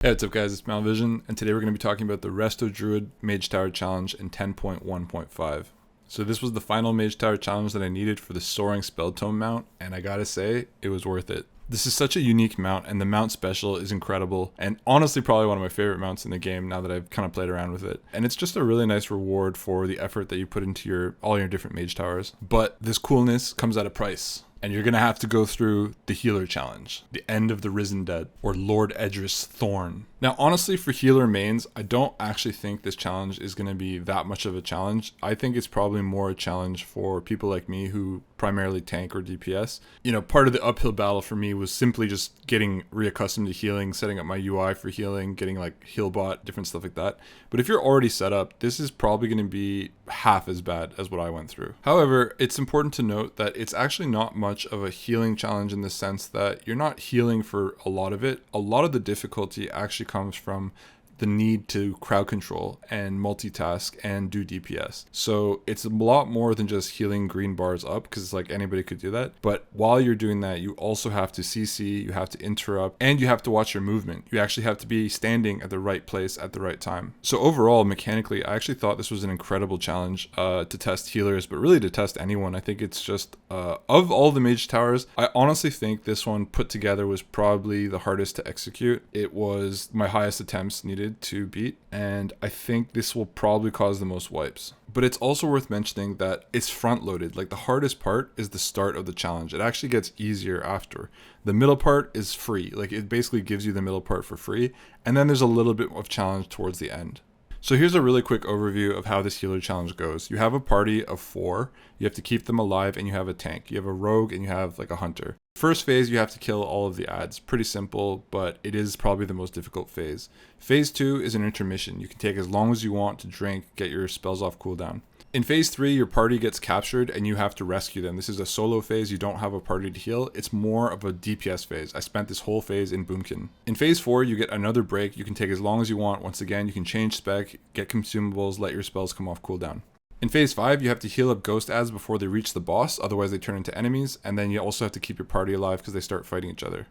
Hey, what's up guys, it's Malvision, and today we're going to be talking about the Resto Druid Mage Tower Challenge in 10.1.5. So this was the final Mage Tower Challenge that I needed for the Soaring Spelltome mount, and I gotta say, it was worth it. This is such a unique mount, and the mount special is incredible, and honestly probably one of my favorite mounts in the game now that I've kind of played around with it. And it's just a really nice reward for the effort that you put into all your different Mage Towers. But this coolness comes at a price. And you're going to have to go through the Healer Challenge, the End of the Risen Dead, or Lord Erdris Thorn. Now, honestly, for healer mains, I don't actually think this challenge is going to be that much of a challenge. I think it's probably more a challenge for people like me who primarily tank or DPS. You know, part of the uphill battle for me was simply just getting reaccustomed to healing, setting up my UI for healing, getting like Healbot, different stuff like that. But if you're already set up, this is probably going to be half as bad as what I went through. However, it's important to note that it's actually not much of a healing challenge in the sense that you're not healing for a lot of it. A lot of the difficulty actually comes from the need to crowd control and multitask and do DPS. So it's a lot more than just healing green bars up, because it's like anybody could do that. But while you're doing that, you also have to CC, you have to interrupt, and you have to watch your movement. You actually have to be standing at the right place at the right time. So overall, mechanically, I actually thought this was an incredible challenge to test healers, but really to test anyone. I think it's just, of all the Mage Towers, I honestly think this one put together was probably the hardest to execute. It was my highest attempts needed to beat, and I think this will probably cause the most wipes. But it's also worth mentioning that it's front loaded. Like, the hardest part is the start of the challenge. It actually gets easier after. The middle part is free. Like, it basically gives you the middle part for free, and then there's a little bit of challenge towards the end. So here's a really quick overview of how this healer challenge goes. You have a party of 4, you have to keep them alive, and you have a tank. You have a rogue and you have like a hunter. First phase, you have to kill all of the adds. Pretty simple, but it is probably the most difficult phase. Phase 2 is an intermission. You can take as long as you want to drink, get your spells off cooldown. In phase 3, your party gets captured and you have to rescue them. This is a solo phase. You don't have a party to heal. It's more of a DPS phase. I spent this whole phase in Boomkin. In phase 4, you get another break. You can take as long as you want. Once again, you can change spec, get consumables, let your spells come off cooldown. In phase 5, you have to heal up ghost adds before they reach the boss, otherwise they turn into enemies, and then you also have to keep your party alive because they start fighting each other.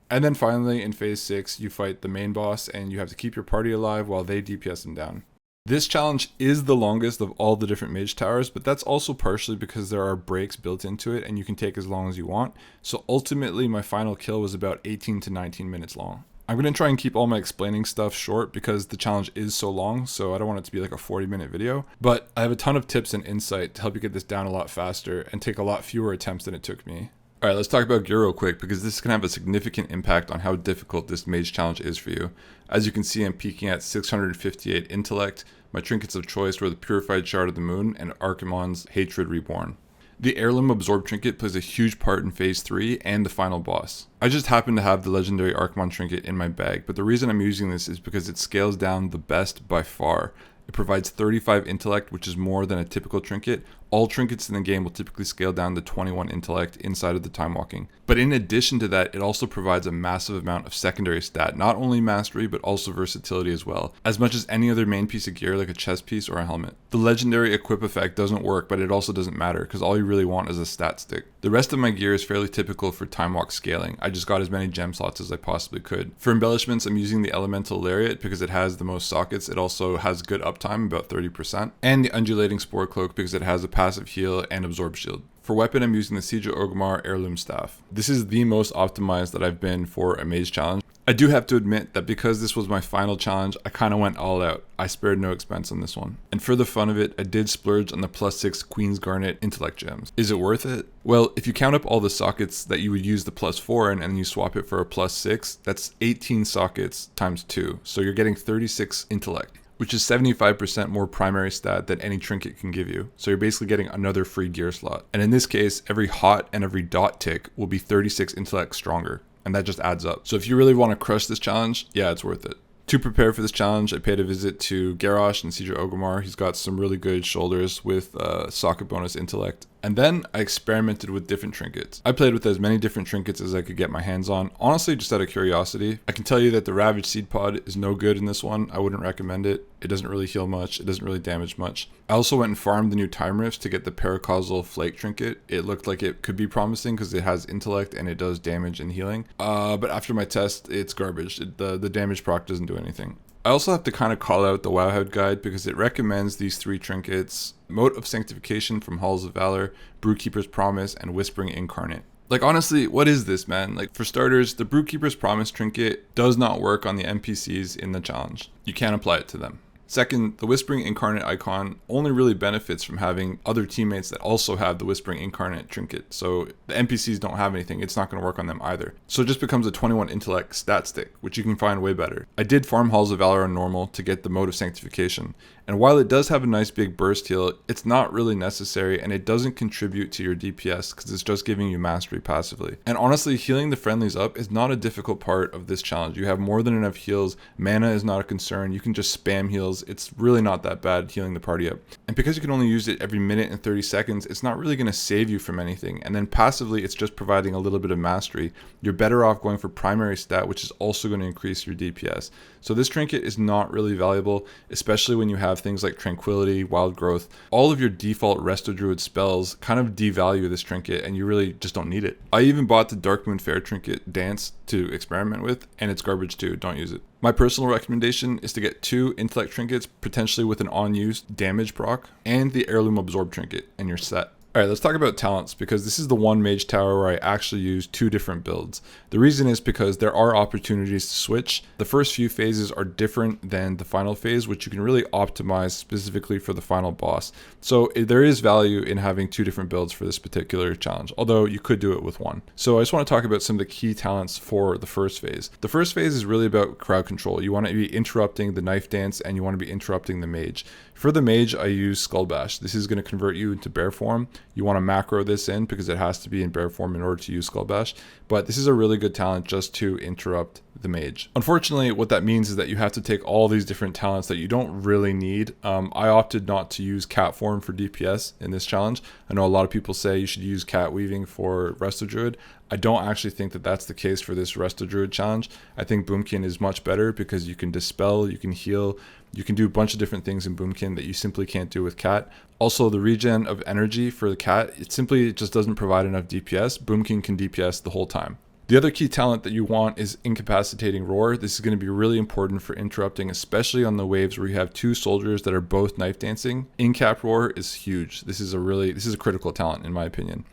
And then finally, in phase 6, you fight the main boss, and you have to keep your party alive while they DPS them down. This challenge is the longest of all the different Mage Towers, but that's also partially because there are breaks built into it, and you can take as long as you want. So ultimately, my final kill was about 18 to 19 minutes long. I'm going to try and keep all my explaining stuff short because the challenge is so long, so I don't want it to be like a 40-minute video. But I have a ton of tips and insight to help you get this down a lot faster and take a lot fewer attempts than it took me. Alright, let's talk about gear real quick, because this can have a significant impact on how difficult this Mage Challenge is for you. As you can see, I'm peaking at 658 intellect. My trinkets of choice were the Purified Shard of the Moon and Archimonde's Hatred Reborn. The Heirloom Absorb trinket plays a huge part in phase 3 and the final boss. I just happen to have the legendary Archimonde trinket in my bag, but the reason I'm using this is because it scales down the best by far. It provides 35 intellect, which is more than a typical trinket. All trinkets in the game will typically scale down to 21 intellect inside of the time walking. But in addition to that, it also provides a massive amount of secondary stat, not only mastery, but also versatility as well, as much as any other main piece of gear like a chest piece or a helmet. The legendary equip effect doesn't work, but it also doesn't matter, because all you really want is a stat stick. The rest of my gear is fairly typical for time walk scaling. I just got as many gem slots as I possibly could. For embellishments, I'm using the Elemental Lariat because it has the most sockets. It also has good uptime, about 30%, and the Undulating Spore Cloak because it has a passive heal and absorb shield. For weapon, I'm using the Siege of Orgrimmar Heirloom Staff. This is the most optimized that I've been for a Mage Challenge. I do have to admit that because this was my final challenge, I kind of went all out. I spared no expense on this one. And for the fun of it, I did splurge on the +6 Queen's Garnet Intellect Gems. Is it worth it? Well, if you count up all the sockets that you would use the +4 in and you swap it for a +6, that's 18 sockets times 2. So you're getting 36 intellect, which is 75% more primary stat than any trinket can give you. So you're basically getting another free gear slot. And in this case, every hot and every dot tick will be 36 intellect stronger. And that just adds up. So if you really want to crush this challenge, yeah, it's worth it. To prepare for this challenge, I paid a visit to Garrosh and Siege of Orgrimmar. He's got some really good shoulders with socket bonus intellect. And then I experimented with different trinkets. I played with as many different trinkets as I could get my hands on, honestly just out of curiosity. I can tell you that the Ravaged Seed Pod is no good in this one. I wouldn't recommend it. It doesn't really heal much. It doesn't really damage much. I also went and farmed the new Time Rifts to get the Paracausal Flake trinket. It looked like it could be promising because it has intellect and it does damage and healing. But after my test, it's garbage. The damage proc doesn't do anything. I also have to kind of call out the Wowhead guide because it recommends these 3 trinkets: Mote of Sanctification from Halls of Valor, Brewkeeper's Promise, and Whispering Incarnate. Like, honestly, what is this, man? Like, for starters, the Brewkeeper's Promise trinket does not work on the NPCs in the challenge. You can't apply it to them. Second, the Whispering Incarnate icon only really benefits from having other teammates that also have the Whispering Incarnate trinket. So the NPCs don't have anything. It's not going to work on them either. So it just becomes a 21 intellect stat stick, which you can find way better. I did farm Halls of Valor on normal to get the Mote of Sanctification. And while it does have a nice big burst heal, it's not really necessary and it doesn't contribute to your DPS because it's just giving you mastery passively. And honestly, healing the friendlies up is not a difficult part of this challenge. You have more than enough heals. Mana is not a concern. You can just spam heals. It's really not that bad healing the party up. And because you can only use it every minute and 30 seconds, it's not really going to save you from anything. And then passively, it's just providing a little bit of mastery. You're better off going for primary stat, which is also going to increase your DPS. So this trinket is not really valuable, especially when you have things like Tranquility, Wild Growth. All of your default Resto Druid spells kind of devalue this trinket and you really just don't need it. I even bought the Dark Moon Fair trinket Dance to experiment with, and it's garbage too. Don't use it. My personal recommendation is to get 2 intellect trinkets, potentially with an on-use damage proc, and the Heirloom Absorb trinket, and you're set. Alright, let's talk about talents, because this is the one Mage Tower where I actually use 2 different builds. The reason is because there are opportunities to switch. The first few phases are different than the final phase, which you can really optimize specifically for the final boss. So there is value in having 2 different builds for this particular challenge, although you could do it with 1. So I just want to talk about some of the key talents for the first phase. The first phase is really about crowd control. You want to be interrupting the Knife Dance and you want to be interrupting the Mage. For the Mage, I use Skull Bash. This is going to convert you into bear form. You want to macro this in because it has to be in bear form in order to use Skull Bash. But this is a really good talent just to interrupt the Mage. Unfortunately, what that means is that you have to take all these different talents that you don't really need. I opted not to use Cat Form for DPS in this challenge. I know a lot of people say you should use Cat Weaving for Resto Druid. I don't actually think that that's the case for this Resto Druid challenge. I think Boomkin is much better because you can dispel, you can heal, you can do a bunch of different things in Boomkin that you simply can't do with Cat. Also, the regen of energy for the Cat, it simply just doesn't provide enough DPS. Boomkin can DPS the whole time. The other key talent that you want is Incapacitating Roar. This is going to be really important for interrupting, especially on the waves where you have 2 soldiers that are both knife dancing. Incap Roar is huge. This is a critical talent in my opinion.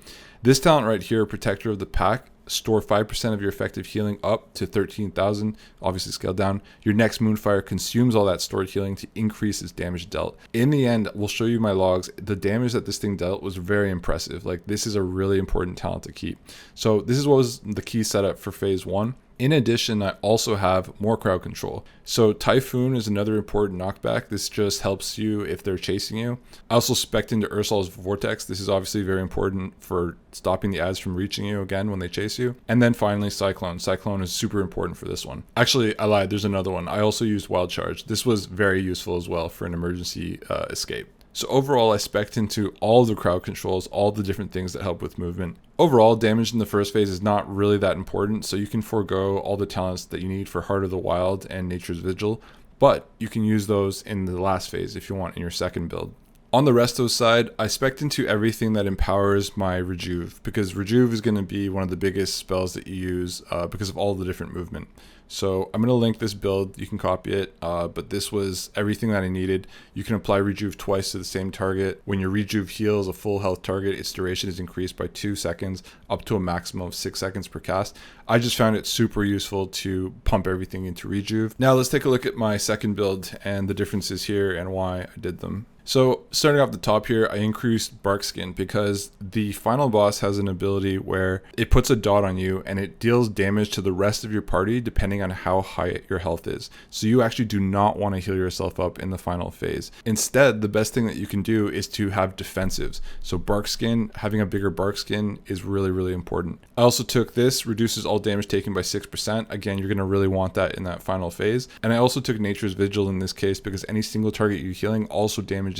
This talent right here, Protector of the Pack, store 5% of your effective healing up to 13,000, obviously scaled down. Your next Moonfire consumes all that stored healing to increase its damage dealt. In the end, we'll show you my logs. The damage that this thing dealt was very impressive. Like, this is a really important talent to keep. So this is what was the key setup for phase 1. In addition, I also have more crowd control. So Typhoon is another important knockback. This just helps you if they're chasing you. I also spec'd into Ursol's Vortex. This is obviously very important for stopping the adds from reaching you again when they chase you. And then finally Cyclone. Cyclone is super important for this one. Actually, I lied. There's another one. I also used Wild Charge. This was very useful as well for an emergency escape. So overall, I spec'd into all the crowd controls, all the different things that help with movement. Overall, damage in the first phase is not really that important, so you can forego all the talents that you need for Heart of the Wild and Nature's Vigil, but you can use those in the last phase if you want in your second build. On the Resto side, I spec'd into everything that empowers my Rejuve, because Rejuve is going to be one of the biggest spells that you use because of all the different movement. So I'm going to link this build, you can copy it, but this was everything that I needed. You can apply Rejuve twice to the same target. When your Rejuve heals a full health target, its duration is increased by 2 seconds, up to a maximum of 6 seconds per cast. I just found it super useful to pump everything into Rejuve. Now let's take a look at my second build and the differences here and why I did them. So starting off the top here, I increased Bark Skin because the final boss has an ability where it puts a dot on you and it deals damage to the rest of your party depending on how high your health is. So you actually do not want to heal yourself up in the final phase. Instead, the best thing that you can do is to have defensives. So Bark Skin, having a bigger Bark Skin is really, really important. I also took this, reduces all damage taken by 6%. Again, you're going to really want that in that final phase. And I also took Nature's Vigil in this case because any single target you're healing also damages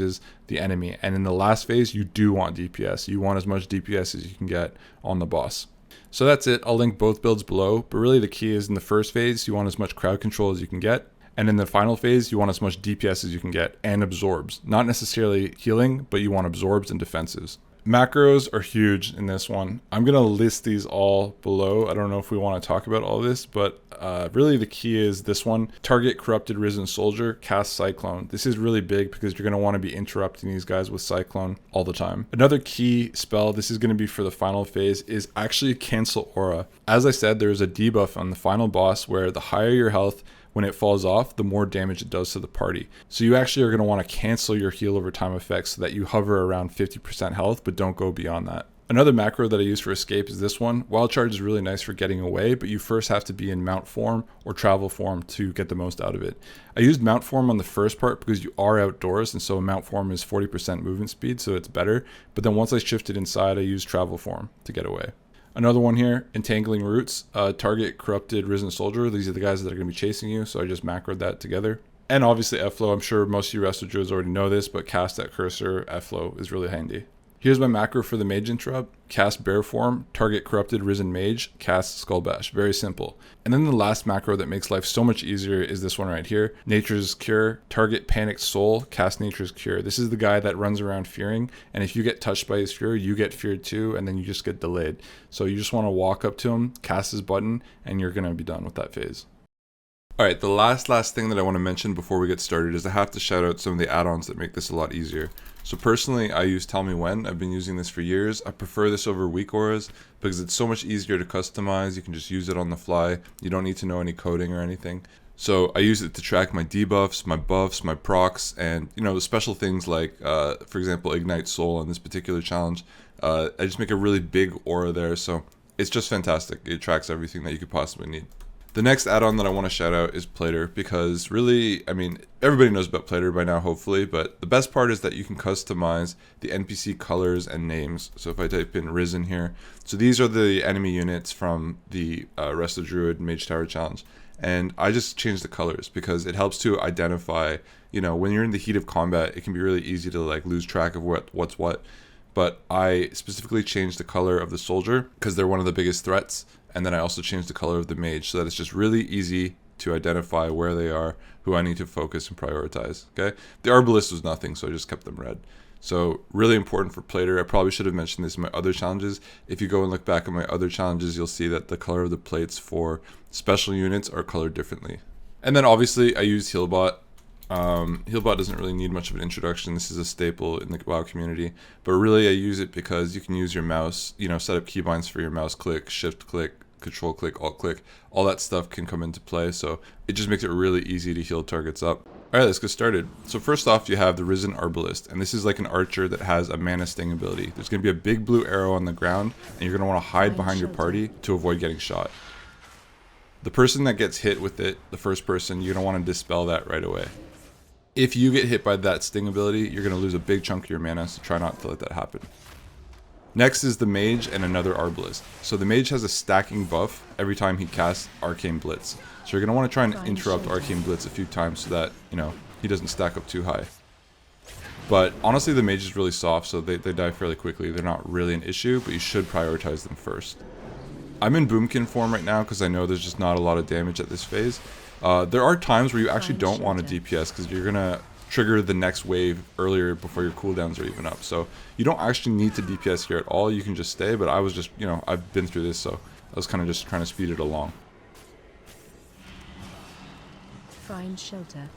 the enemy. And in the last phase, you do want DPS. You want as much DPS as you can get on the boss. So that's it. I'll link both builds below, but really the key is in the first phase, you want as much crowd control as you can get. And in the final phase, you want as much DPS as you can get and absorbs. Not necessarily healing, but you want absorbs and defensives. Macros are huge in this one. I'm going to list these all below. I don't know if we want to talk about all this, but really the key is this one. Target Corrupted Risen Soldier, cast Cyclone. This is really big because you're going to want to be interrupting these guys with Cyclone all the time. Another key spell, this is going to be for the final phase, is actually Cancel Aura. As I said, there is a debuff on the final boss where the higher your health, when it falls off, the more damage it does to the party. So you actually are going to want to cancel your heal over time effects so that you hover around 50% health, but don't go beyond that. Another macro that I use for escape is this one. Wild Charge is really nice for getting away, but you first have to be in mount form or travel form to get the most out of it. I used mount form on the first part because you are outdoors, and so mount form is 40% movement speed, so it's better. But then once I shifted inside, I used travel form to get away. Another one here, Entangling Roots, target Corrupted Risen Soldier. These are the guys that are going to be chasing you, so I just macroed that together. And obviously F-Flow, I'm sure most of you Resto Druids already know this, but cast that cursor, F-Flow is really handy. Here's my macro for the Mage Interrupt. Cast Bear Form, target Corrupted Risen Mage, cast Skull Bash. Very simple. And then the last macro that makes life so much easier is this one right here. Nature's Cure, target Panicked Soul, cast Nature's Cure. This is the guy that runs around fearing, and if you get touched by his fear, you get feared too, and then you just get delayed. So you just want to walk up to him, cast his button, and you're going to be done with that phase. Alright, the last thing that I want to mention before we get started is I have to shout out some of the add-ons that make this a lot easier. So personally, I use Tell Me When. I've been using this for years. I prefer this over weak auras because it's so much easier to customize. You can just use it on the fly. You don't need to know any coding or anything. So I use it to track my debuffs, my buffs, my procs, and the special things like, for example, Ignite Soul on this particular challenge. I just make a really big aura there, so it's just fantastic. It tracks everything that you could possibly need. The next add-on that I want to shout out is Plater, because really, I mean, everybody knows about Plater by now, hopefully, but the best part is that you can customize the NPC colors and names. So if I type in Risen here, so these are the enemy units from the Resto Druid Mage Tower challenge, and I just changed the colors because it helps to identify, when you're in the heat of combat, it can be really easy to like lose track of what's what. But I specifically changed the color of the soldier because they're one of the biggest threats. And then I also changed the color of the mage so that it's just really easy to identify where they are, who I need to focus and prioritize, okay? The Arbalist was nothing, so I just kept them red. So really important for Plater. I probably should have mentioned this in my other challenges. If you go and look back at my other challenges, you'll see that the color of the plates for special units are colored differently. And then obviously I used Healbot. Healbot doesn't really need much of an introduction. This is a staple in the WoW community, but really I use it because you can use your mouse, set up keybinds for your mouse click, shift click, control click, alt click, all that stuff can come into play. So it just makes it really easy to heal targets up. All right, let's get started. So first off, you have the Risen Arbalist, and this is like an archer that has a mana sting ability. There's gonna be a big blue arrow on the ground, and you're gonna wanna hide behind your party to avoid getting shot. The person that gets hit with it, the first person, you're gonna wanna dispel that right away. If you get hit by that sting ability, you're going to lose a big chunk of your mana, so try not to let that happen. Next is the Mage and another Arbalist. So the Mage has a stacking buff every time he casts Arcane Blitz. So you're going to want to try and interrupt Arcane Blitz a few times so that, he doesn't stack up too high. But honestly, the Mage is really soft, so they die fairly quickly. They're not really an issue, but you should prioritize them first. I'm in Boomkin form right now because I know there's just not a lot of damage at this phase. There are times where you actually don't want to DPS because you're going to trigger the next wave earlier before your cooldowns are even up. So you don't actually need to DPS here at all. You can just stay, but I was just, I've been through this, so I was kind of just trying to speed it along. Find shelter.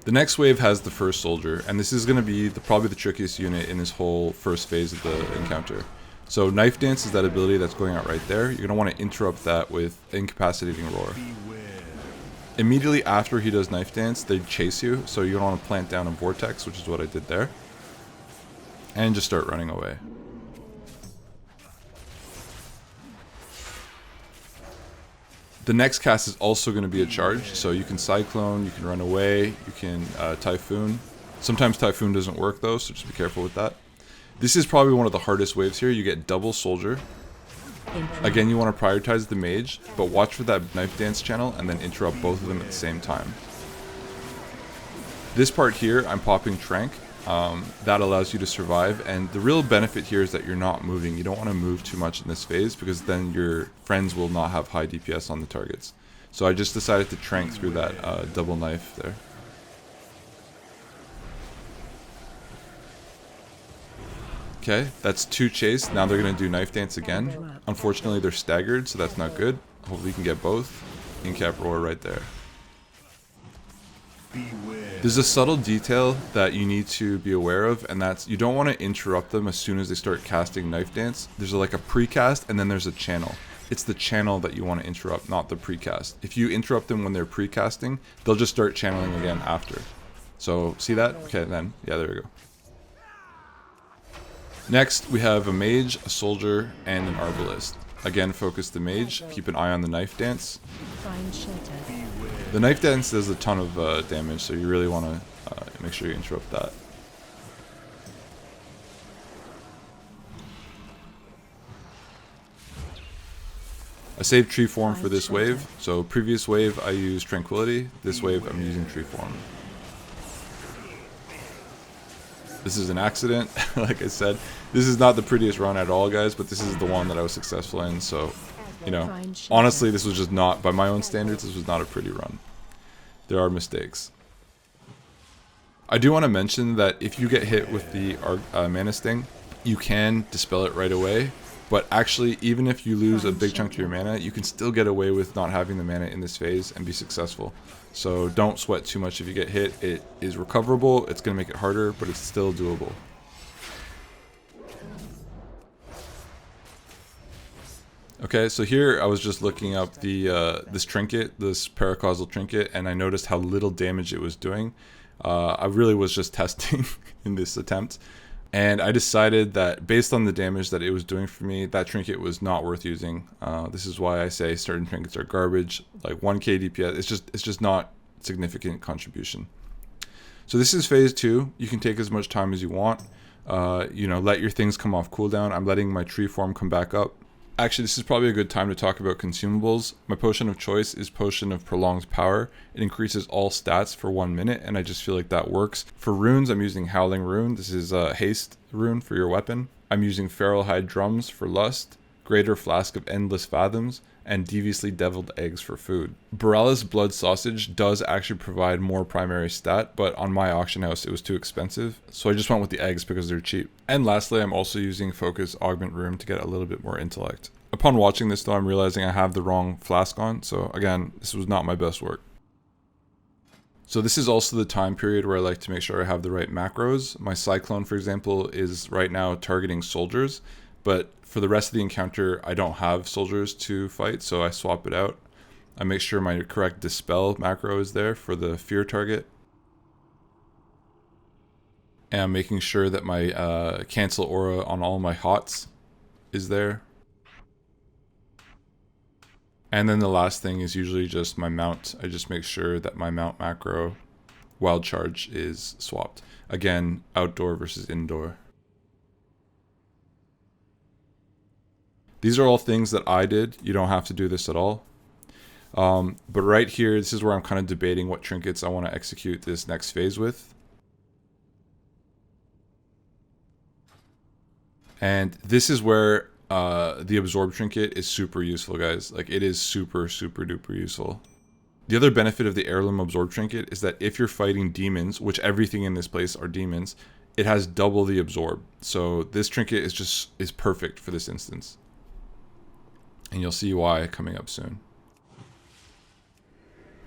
The next wave has the first soldier, and this is going to be probably the trickiest unit in this whole first phase of the encounter. So Knife Dance is that ability that's going out right there. You're going to want to interrupt that with Incapacitating Roar. Immediately after he does Knife Dance, they chase you, so you're going to want to plant down a Vortex, which is what I did there. And just start running away. The next cast is also going to be a charge, so you can Cyclone, you can run away, you can Typhoon. Sometimes Typhoon doesn't work though, so just be careful with that. This is probably one of the hardest waves here. You get double soldier. Again, you want to prioritize the mage, but watch for that Knife Dance channel and then interrupt both of them at the same time. This part here, I'm popping Trank. That allows you to survive, and the real benefit here is that you're not moving. You don't want to move too much in this phase because then your friends will not have high DPS on the targets. So I just decided to Trank through that double knife there. Okay, that's 2 chase. Now they're going to do Knife Dance again. Unfortunately, they're staggered, so that's not good. Hopefully we can get both. In-cap roar right there. There's a subtle detail that you need to be aware of, and that's you don't want to interrupt them as soon as they start casting Knife Dance. There's like a precast, and then there's a channel. It's the channel that you want to interrupt, not the precast. If you interrupt them when they're precasting, they'll just start channeling again after. So, see that? Okay, then. Yeah, there we go. Next, we have a mage, a soldier, and an arbalist. Again, focus the mage. Keep an eye on the Knife Dance. Find shelter. The Knife Dance does a ton of damage, so you really want to make sure you interrupt that. I saved Tree Form for this wave. So previous wave I used Tranquility. This wave I'm using Tree Form. This is an accident, like I said. This is not the prettiest run at all, guys, but this is the one that I was successful in, so, you know, honestly, this was just not, by my own standards, this was not a pretty run. There are mistakes. I do want to mention that if you get hit with the Mana Sting, you can dispel it right away, but actually, even if you lose a big chunk of your mana, you can still get away with not having the mana in this phase and be successful. So don't sweat too much if you get hit. It is recoverable, it's going to make it harder, but it's still doable. Okay, so here I was just looking up the this trinket, this paracausal trinket, and I noticed how little damage it was doing. I really was just testing in this attempt, and I decided that based on the damage that it was doing for me, that trinket was not worth using. This is why I say certain trinkets are garbage. Like 1k DPS, it's just not significant contribution. So this is phase 2. You can take as much time as you want. You know, let your things come off cooldown. I'm letting my tree form come back up. Actually, this is probably a good time to talk about consumables. My potion of choice is Potion of Prolonged Power. It increases all stats for 1 minute, and I just feel like that works. For runes, I'm using Howling Rune. This is a haste rune for your weapon. I'm using Feral Hide Drums for lust, Greater Flask of Endless Fathoms, and Deviously Deviled Eggs for food. Borealis Blood Sausage does actually provide more primary stat, but on my auction house it was too expensive, so I just went with the eggs because they're cheap. And lastly, I'm also using Focus Augment Room to get a little bit more intellect. Upon watching this though, I'm realizing I have the wrong flask on, so again, this was not my best work. So this is also the time period where I like to make sure I have the right macros. My Cyclone, for example, is right now targeting soldiers, but for the rest of the encounter, I don't have soldiers to fight, so I swap it out. I make sure my correct Dispel macro is there for the fear target. And I'm making sure that my cancel aura on all my hots is there. And then the last thing is usually just my mount. I just make sure that my mount macro wild charge is swapped. Again, outdoor versus indoor. These are all things that I did. You don't have to do this at all. But right here, this is where I'm kind of debating what trinkets I want to execute this next phase with. And this is where the Absorb trinket is super useful, guys. Like, it is super duper useful. The other benefit of the Heirloom Absorb trinket is that if you're fighting demons, which everything in this place are demons, it has double the Absorb. So this trinket is perfect for this instance. And you'll see why coming up soon.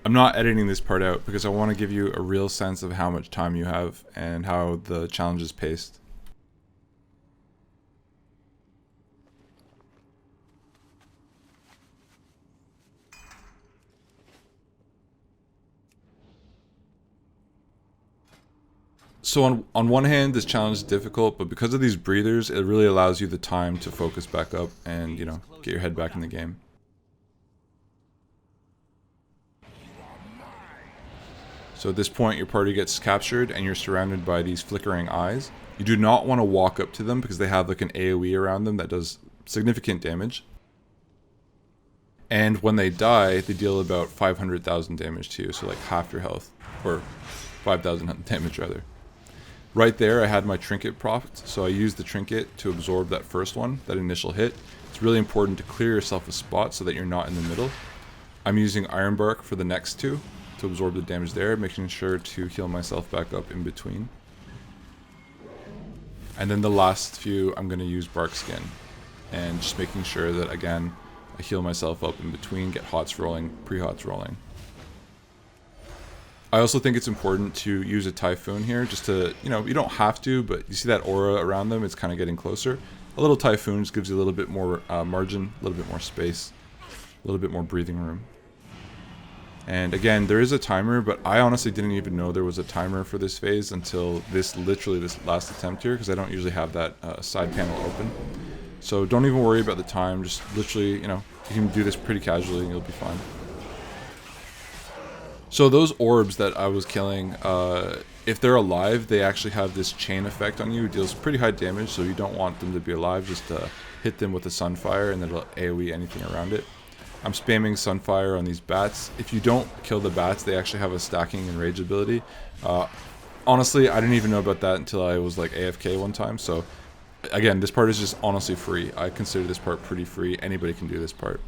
I'm not editing this part out because I want to give you a real sense of how much time you have and how the challenge is paced. So on one hand, this challenge is difficult, but because of these breathers, it really allows you the time to focus back up and, you know, get your head back in the game. So at this point, your party gets captured and you're surrounded by these flickering eyes. You do not want to walk up to them because they have like an AoE around them that does significant damage. And when they die, they deal about 500,000 damage to you, so like half your health, or 5,000 damage rather. Right there I had my trinket propped, so I used the trinket to absorb that first one, that initial hit. It's really important to clear yourself a spot so that you're not in the middle. I'm using Iron Bark for the next two to absorb the damage there, making sure to heal myself back up in between. And then the last few I'm going to use Bark Skin, and just making sure that again I heal myself up in between, get hots rolling, pre-hots rolling. I also think it's important to use a Typhoon here, just to, you know, you don't have to, but you see that aura around them, it's kind of getting closer. A little Typhoon just gives you a little bit more margin, a little bit more space, a little bit more breathing room. And again, there is a timer, but I honestly didn't even know there was a timer for this phase until literally this last attempt here, because I don't usually have that side panel open. So don't even worry about the time, just literally, you know, you can do this pretty casually and you'll be fine. So those orbs that I was killing, if they're alive, they actually have this chain effect on you. It deals pretty high damage, so you don't want them to be alive. Just hit them with a Sunfire and it'll AoE anything around it. I'm spamming Sunfire on these bats. If you don't kill the bats, they actually have a stacking and rage ability. Honestly, I didn't even know about that until I was like AFK one time. So again, this part is just honestly free. I consider this part pretty free. Anybody can do this part.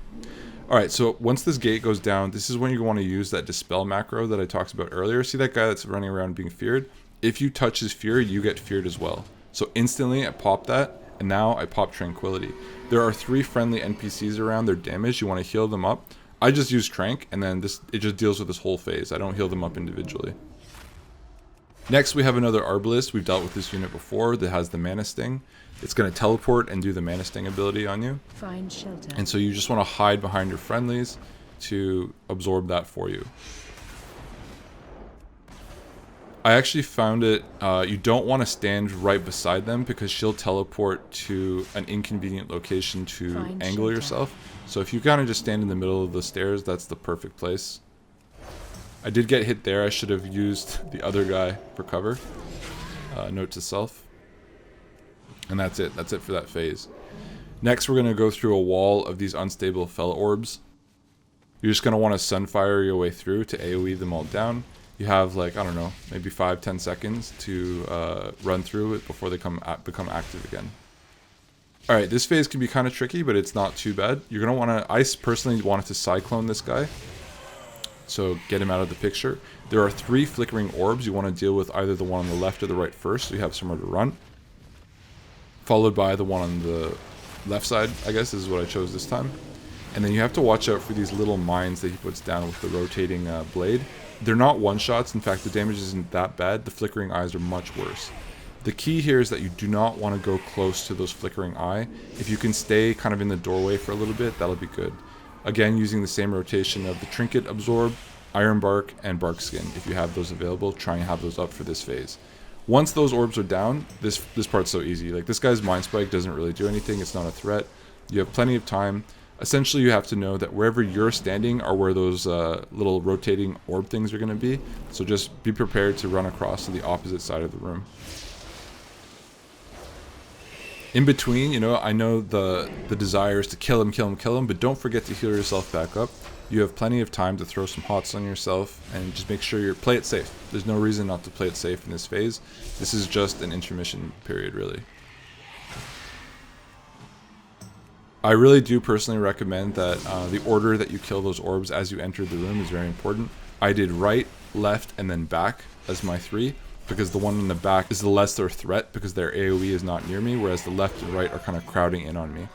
Alright, so once this gate goes down, this is when you want to use that Dispel macro that I talked about earlier. See that guy that's running around being feared? If you touch his fear, you get feared as well. So instantly I pop that, and now I pop Tranquility. There are 3 friendly NPCs around, they're damaged, you want to heal them up. I just use Trank, and then it just deals with this whole phase. I don't heal them up individually. Next we have another Arbalist. We've dealt with this unit before that has the Mana Sting. It's going to teleport and do the Mana Sting ability on you. Find shelter. And so you just want to hide behind your friendlies to absorb that for you. I actually found it, you don't want to stand right beside them because she'll teleport to an inconvenient location to angle yourself. So if you kind of just stand in the middle of the stairs, that's the perfect place. I did get hit there. I should have used the other guy for cover. Note to self. And that's it. That's it for that phase. Next, we're going to go through a wall of these unstable Fel Orbs. You're just going to want to Sunfire your way through to AoE them all down. You have like, I don't know, maybe 5-10 seconds to run through it before they become active again. Alright, this phase can be kind of tricky, but it's not too bad. You're going to want to, I personally wanted to Cyclone this guy. So get him out of the picture. There are 3 flickering orbs. You want to deal with either the one on the left or the right first, so you have somewhere to run. Followed by the one on the left side, I guess, is what I chose this time. And then you have to watch out for these little mines that he puts down with the rotating blade. They're not one-shots. In fact, the damage isn't that bad. The flickering eyes are much worse. The key here is that you do not want to go close to those flickering eye. If you can stay kind of in the doorway for a little bit, that'll be good. Again, using the same rotation of the Trinket Absorb, Iron Bark, and Bark Skin. If you have those available, try and have those up for this phase. Once those orbs are down, this part's so easy. Like, this guy's Mind Spike doesn't really do anything. It's not a threat. You have plenty of time. Essentially, you have to know that wherever you're standing are where those little rotating orb things are going to be. So just be prepared to run across to the opposite side of the room. In between, you know, I know the desire is to kill him, but don't forget to heal yourself back up. You have plenty of time to throw some hots on yourself and just make sure you play it safe. There's no reason not to play it safe in this phase. This is just an intermission period, really. I really do personally recommend that the order that you kill those orbs as you enter the room is very important. I did right, left, and then back as my 3, because the one in the back is the lesser threat because their AoE is not near me, whereas the left and right are kind of crowding in on me.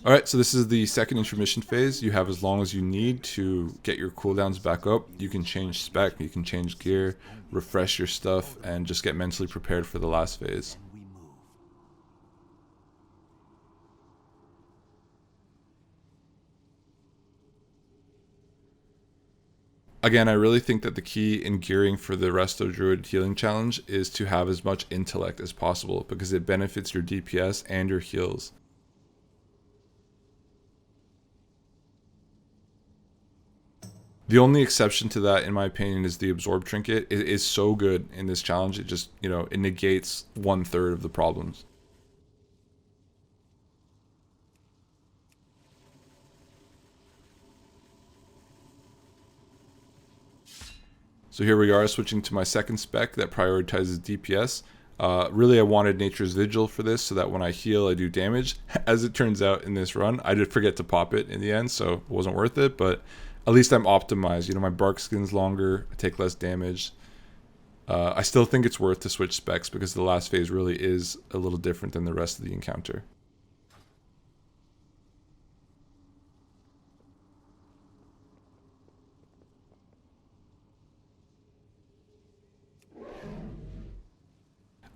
Alright, so this is the second intermission phase. You have as long as you need to get your cooldowns back up. You can change spec, you can change gear, refresh your stuff, and just get mentally prepared for the last phase. Again, I really think that the key in gearing for the Resto Druid Healing Challenge is to have as much intellect as possible because it benefits your DPS and your heals. The only exception to that, in my opinion, is the Absorb Trinket. It is so good in this challenge, it just, you know, it negates 1/3 of the problems. So here we are, switching to my second spec that prioritizes DPS. Really, I wanted Nature's Vigil for this so that when I heal, I do damage. As it turns out in this run, I did forget to pop it in the end, so it wasn't worth it, but at least I'm optimized. You know, my bark skin's longer, I take less damage. I still think it's worth to switch specs because the last phase really is a little different than the rest of the encounter.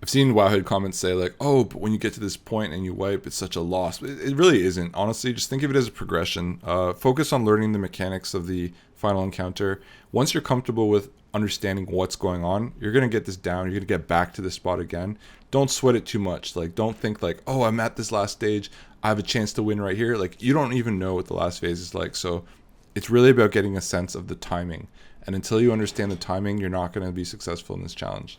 I've seen Wowhead comments say like, oh, but when you get to this point and you wipe, it's such a loss. It really isn't, honestly. Just think of it as a progression. Focus on learning the mechanics of the final encounter. Once you're comfortable with understanding what's going on, you're going to get this down. You're going to get back to this spot again. Don't sweat it too much. Like, don't think like, oh, I'm at this last stage, I have a chance to win right here. Like, you don't even know what the last phase is like. So it's really about getting a sense of the timing. And until you understand the timing, you're not going to be successful in this challenge.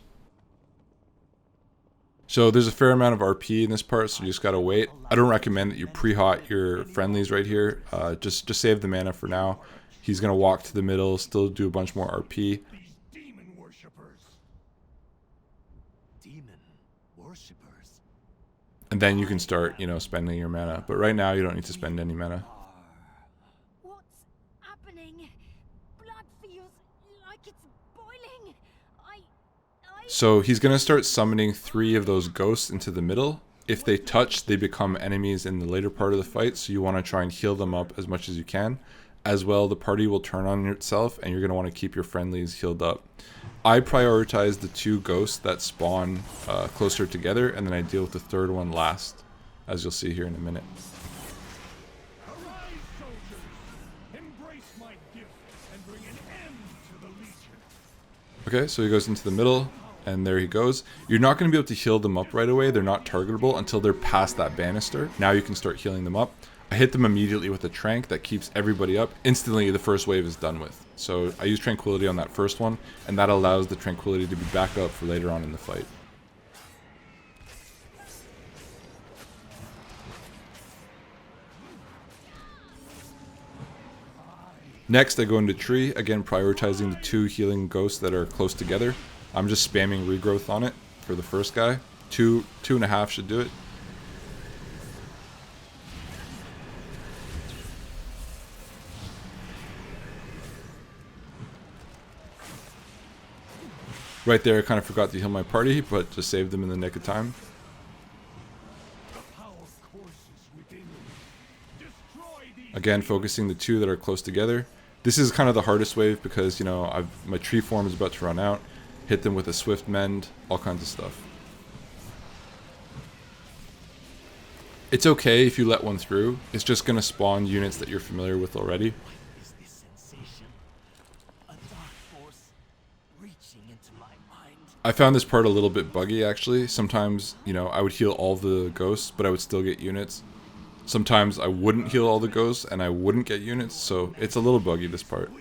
So there's a fair amount of RP in this part, so you just gotta wait. I don't recommend that you pre-hot your friendlies right here. Just save the mana for now. He's gonna walk to the middle, still do a bunch more RP. And then you can start, you know, spending your mana. But right now you don't need to spend any mana. What's happening? Blood feels like it's boiling. So he's going to start summoning 3 of those ghosts into the middle. If they touch, they become enemies in the later part of the fight, so you want to try and heal them up as much as you can. As well, the party will turn on itself, and you're going to want to keep your friendlies healed up. I prioritize the 2 ghosts that spawn closer together, and then I deal with the 3rd one last, as you'll see here in a minute. Okay, so he goes into the middle. And there he goes. You're not going to be able to heal them up right away. They're not targetable until they're past that banister. Now you can start healing them up. I hit them immediately with a trank that keeps everybody up. Instantly, the first wave is done with. So I use Tranquility on that first one, and that allows the Tranquility to be back up for later on in the fight. Next, I go into Tree, again prioritizing the 2 healing ghosts that are close together. I'm just spamming regrowth on it for the first guy. 2.5 should do it. Right there, I kind of forgot to heal my party, but just saved them in the nick of time. Again, focusing the 2 that are close together. This is kind of the hardest wave because, you know, my tree form is about to run out. Hit them with a swift mend, all kinds of stuff. It's okay if you let one through. It's just going to spawn units that you're familiar with already. I found this part a little bit buggy actually. Sometimes, you know, I would heal all the ghosts, but I would still get units. Sometimes I wouldn't heal all the ghosts and I wouldn't get units, so it's a little buggy, this part.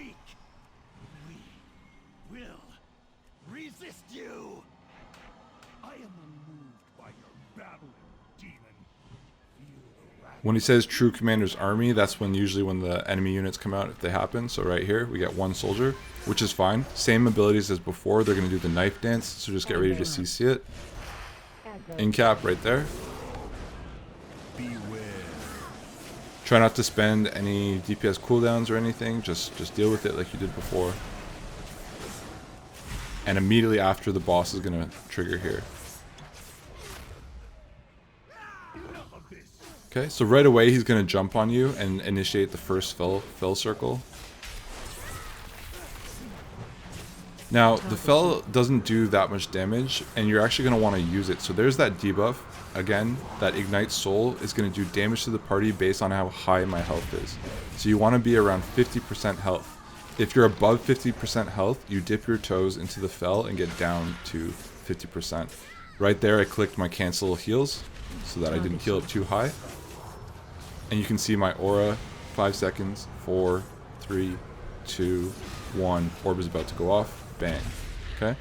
When he says True Commander's Army, that's usually when the enemy units come out if they happen. So right here, we get 1 soldier, which is fine. Same abilities as before. They're going to do the knife dance, so just get ready to CC it. In cap right there. Try not to spend any DPS cooldowns or anything. Just deal with it like you did before. And immediately after, the boss is going to trigger here. Okay, so right away he's going to jump on you and initiate the first fell circle. Now, the fell doesn't do that much damage, and you're actually going to want to use it. So there's that debuff. Again, that Ignite Soul is going to do damage to the party based on how high my health is. So you want to be around 50% health. If you're above 50% health, you dip your toes into the fell and get down to 50%. Right there, I clicked my cancel heals so that I didn't heal up too high. And you can see my aura, 5 seconds, 4, 3, 2, 1, orb is about to go off, bang, okay?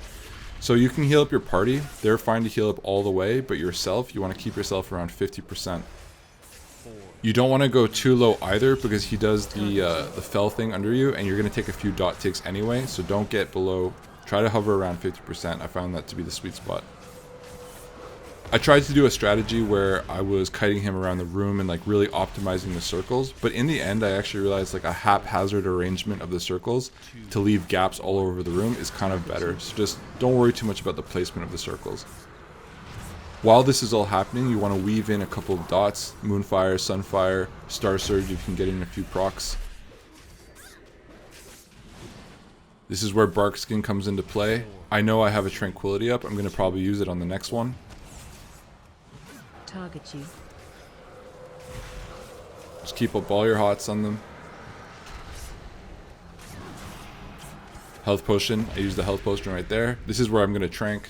So you can heal up your party, they're fine to heal up all the way, but yourself, you want to keep yourself around 50%. You don't want to go too low either, because he does the fell thing under you, and you're going to take a few dot ticks anyway, so don't get below Try to hover around 50%. I found that to be the sweet spot. I tried to do a strategy where I was kiting him around the room and like really optimizing the circles, but in the end I actually realized like a haphazard arrangement of the circles to leave gaps all over the room is kind of better. So just don't worry too much about the placement of the circles. While this is all happening, you want to weave in a couple of dots, Moonfire, Sunfire, Star Surge, you can get in a few procs. This is where Bark Skin comes into play. I know I have a Tranquility up, I'm going to probably use it on the next one. Target you. Just keep up all your hots on them. Health potion. I use the health potion right there. This is where I'm going to trank.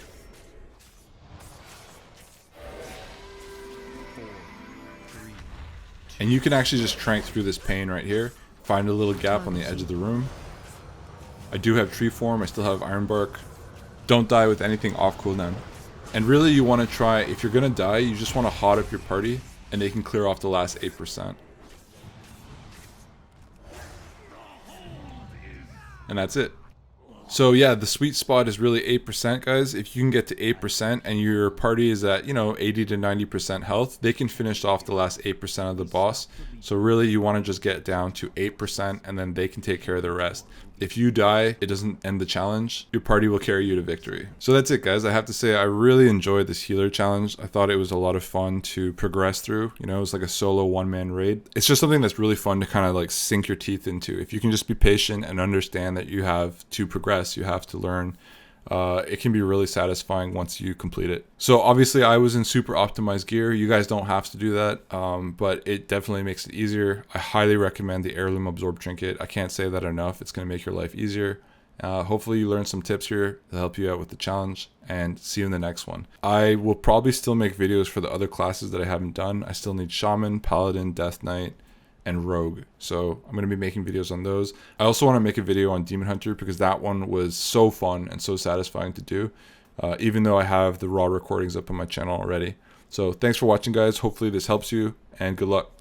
And you can actually just trank through this pane right here. Find a little gap on the edge of the room. I do have Tree Form. I still have Iron Bark. Don't die with anything off cooldown. And really you want to try, if you're going to die, you just want to hot up your party and they can clear off the last 8%. And that's it. So yeah, the sweet spot is really 8%, guys. If you can get to 8% and your party is at, 80 to 90% health, they can finish off the last 8% of the boss. So really you want to just get down to 8% and then they can take care of the rest. If you die, it doesn't end the challenge. Your party will carry you to victory. So that's it, guys. I have to say I really enjoyed this healer challenge. I thought it was a lot of fun to progress through. It was like a solo one-man raid. It's just something that's really fun to kind of like sink your teeth into. If you can just be patient and understand that you have to progress, you have to learn. It can be really satisfying once you complete it. So obviously I was in super optimized gear. You guys don't have to do that, but it definitely makes it easier. I highly recommend the Heirloom Absorb Trinket. I can't say that enough. It's going to make your life easier. Hopefully you learned some tips here to help you out with the challenge, and see you in the next one. I will probably still make videos for the other classes that I haven't done. I still need Shaman, Paladin, Death Knight, and Rogue. So I'm going to be making videos on those. I also want to make a video on Demon Hunter because that one was so fun and so satisfying to do, even though I have the raw recordings up on my channel already. So thanks for watching, guys. Hopefully this helps you, and good luck.